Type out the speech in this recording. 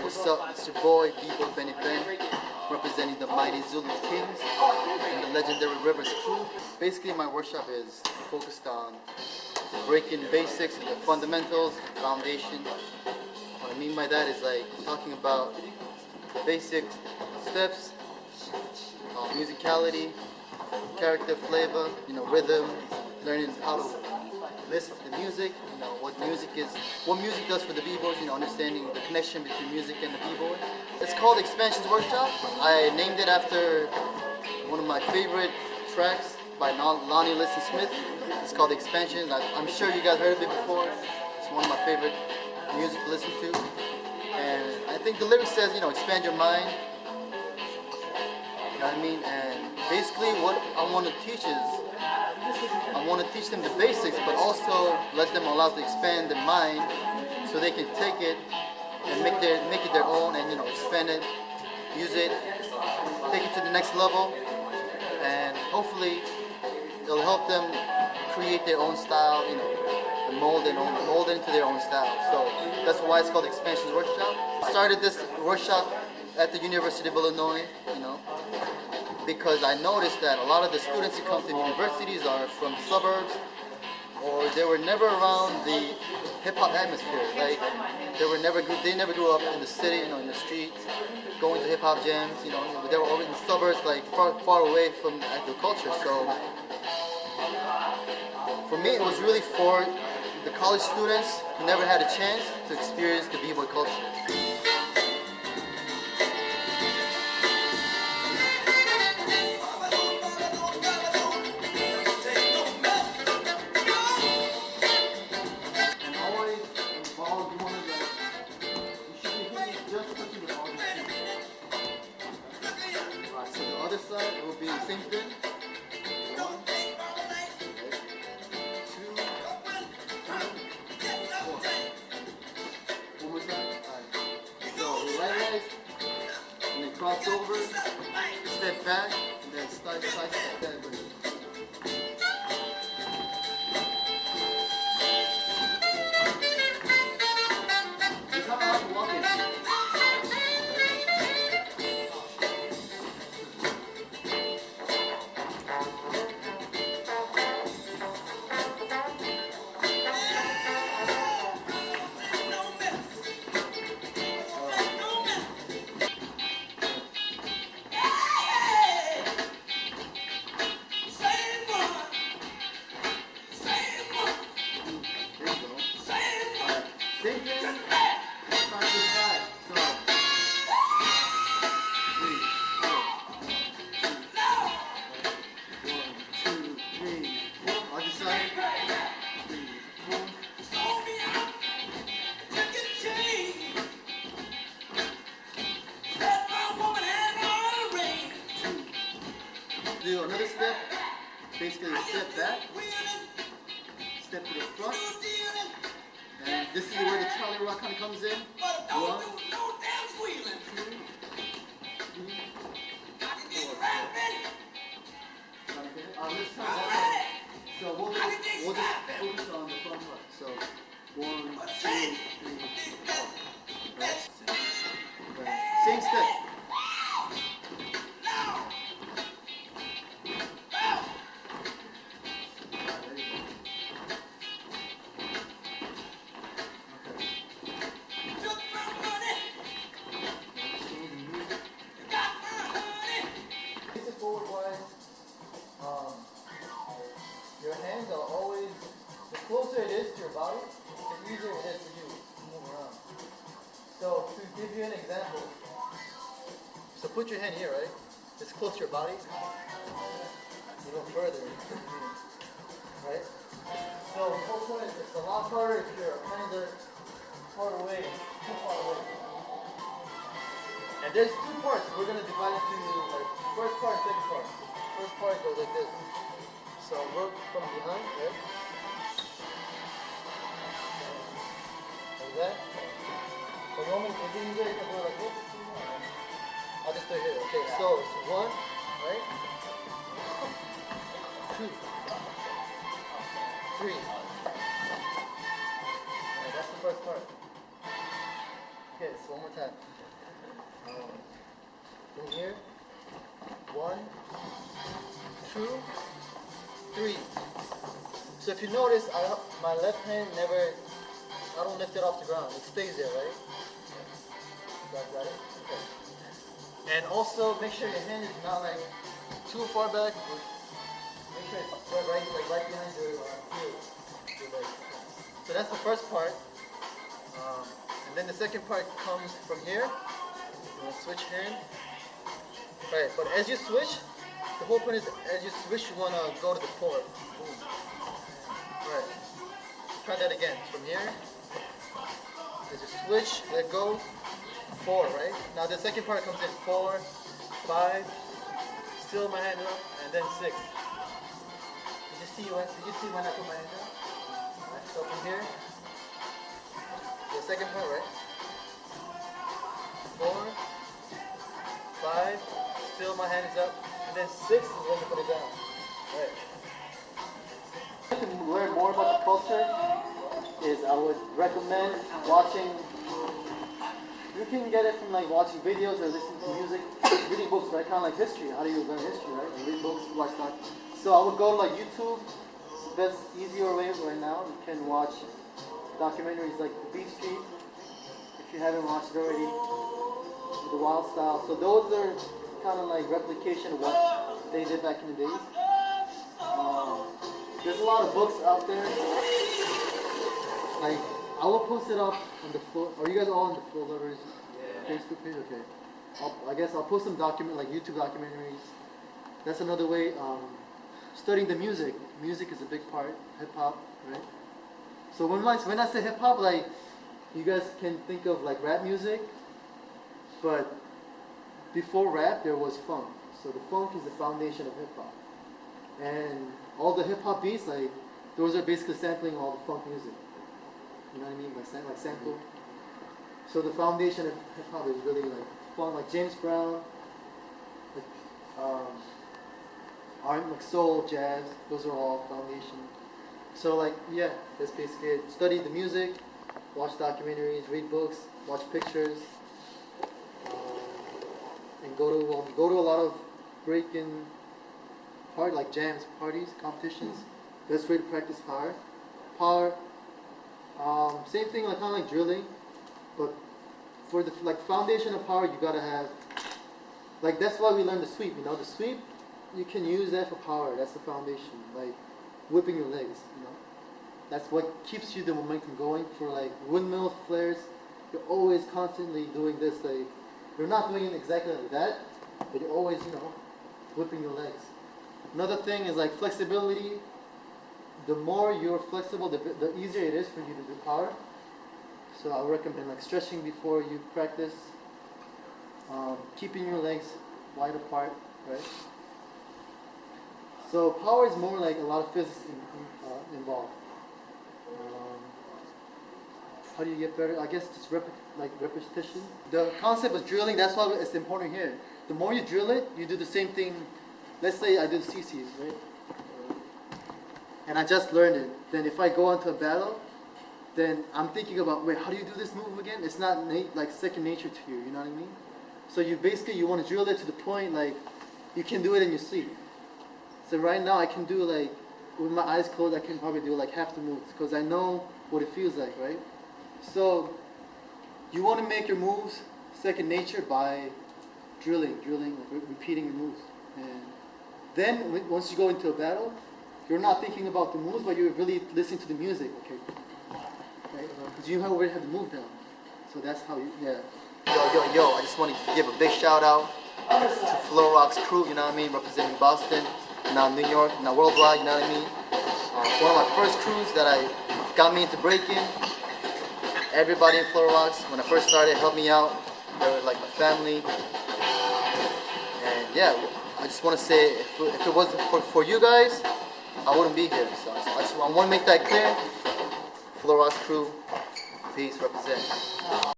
What's up? It's your boy, bboy Benny Ben, representing the mighty Zulu Kings and the legendary Rivers crew. Basically, my workshop is focused on breaking basics, the fundamentals, foundation. What I mean by that is like talking about the basic steps, musicality, character, flavor, rhythm, learning how to listen to the music, what music does for the b-boys, understanding the connection between music and the b-boy. It's called Expansions Workshop. I named it after one of my favorite tracks by Lonnie Liston Smith. It's called Expansions. I'm sure you guys heard of it before. It's one of my favorite music to listen to. And I think the lyric says, expand your mind. You know what I mean? And basically what I want to teach is, I want to teach them the basics, but also let them allow to expand their mind so they can take it and make it their own and expand it, use it, take it to the next level, and hopefully it'll help them create their own style, and mold it into their own style. So that's why it's called Expansions Workshop. I started this workshop at the University of Illinois, because I noticed that a lot of the students who come to universities are from suburbs, or they were never around the hip-hop atmosphere. Like they never grew up in the city, in the street, going to hip-hop jams. They were always in the suburbs, like far away from agriculture. So for me, it was really for the college students who never had a chance to experience the b-boy culture. Side, it will be the same thing. 1, 2, 3, 4. One more time. Alright. So right leg, and then cross over, step back, and then side step. You kind of have to walk it. Same thing, start this side. So, 3, 4. 1, 2, 3, 4. Other side. 3, 4. Do another step. Basically, step back. Step to the front. And this is where the Charlie Rock kind of comes in. 1, 2, 3, 4. Let's try that. So we'll just focus on the front part. So 1, 2, 3, 4. Right. Same step. Your hands are always, the closer it is to your body, the easier it is for you to move around. So to give you an example, so put your hand here, right? It's close to your body. You go further, right? So it's a lot harder if your hands are far away, too far away. And there's 2 parts. We're going to divide it into like first part and second part. First part goes like this. So work from behind, right? Like that. For the moment, is it easier if I go like this? I'll just do it here. Okay, so it's 1, right? 2, 3. Alright, that's the first part. Okay, so one more time. from here. 1, 2, 3. So if you notice, my left hand I don't lift it off the ground. It stays there, right? Got it? Okay. And also make sure your hand is not like too far back. Make sure it's right behind your heels. So that's the first part. And then the second part comes from here. You want to switch hand. Right, but as you switch, the whole point is as you switch, you want to go to the floor. Boom. Right. Try that again. From here, as you switch, let go. 4, right? Now the second part comes in 4, 5. Still my hand up, and then 6. Did you see when I put my hand up? Right, so from here, the second part, right? 4, 5. Still my hand is up, and then 6 is when you put it down. Right. If you can learn more about the culture, I would recommend watching. You can get it from like watching videos or listening to music, reading books, right? Kind of like history. How do you learn history, right? You read books, watch that. So I would go to like YouTube. It's the best, easier way right now. You can watch documentaries like The Beat Street, if you haven't watched it already. The Wild Style. So those are kind of like replication of what they did back in the days. There's a lot of books out there. Like, I will post it up on the floor. Are you guys all on the Flow Lovers Facebook page? Okay. I guess I'll post some YouTube documentaries. That's another way. Studying the music. Music is a big part. Hip hop, right? So when I say hip hop, like, you guys can think of like rap music, but before rap there was funk. So the funk is the foundation of hip hop, and all the hip hop beats, like, those are basically sampling all the funk music. You know what I mean? Like sample. So the foundation of hip hop is really like funk, like James Brown, like R&B, like soul, jazz. Those are all foundation. So like, yeah, that's basically it. Study the music, watch documentaries, read books, watch pictures, and go to a lot of breaking part, like jams, parties, competitions. Best way to practice power. Same thing, like kind of like drilling, but for the foundation of power, you gotta have, like, that's why we learn the sweep. You know, the sweep, you can use that for power. That's the foundation, like whipping your legs. You know, that's what keeps you the momentum going. For like windmills, flares, you're always constantly doing this. Like, you're not doing it exactly like that, but you're always, you know, whipping your legs. Another thing is like flexibility. The more you're flexible, the easier it is for you to do power. So I would recommend like stretching before you practice, keeping your legs wide apart, right? So power is more like a lot of physics involved. How do you get better? I guess just repetition. The concept of drilling, that's why it's important here. The more you drill it, you do the same thing. Let's say I do CCs, right? And I just learned it. Then if I go into a battle, then I'm thinking about, wait, how do you do this move again? It's not like second nature to you, you know what I mean? So you want to drill it to the point like you can do it in your sleep. So right now I can do, like, with my eyes closed, I can probably do like half the moves because I know what it feels like, right? So you want to make your moves second nature by drilling, repeating your moves. And then once you go into a battle, you're not thinking about the moves, but you're really listening to the music, okay? Right? Because you already have the move down. So that's how you, yeah. Yo, I just want to give a big shout out to Flow Rock's crew, you know what I mean? Representing Boston, now New York, now worldwide, you know what I mean? It's one of my first crews that got me into breaking. Everybody in Flow Rocks, when I first started, helped me out. They were like my family. And yeah, I just want to say, if it wasn't for you guys, I wouldn't be here. So I want to make that clear. Flow Rocks crew, peace, represent.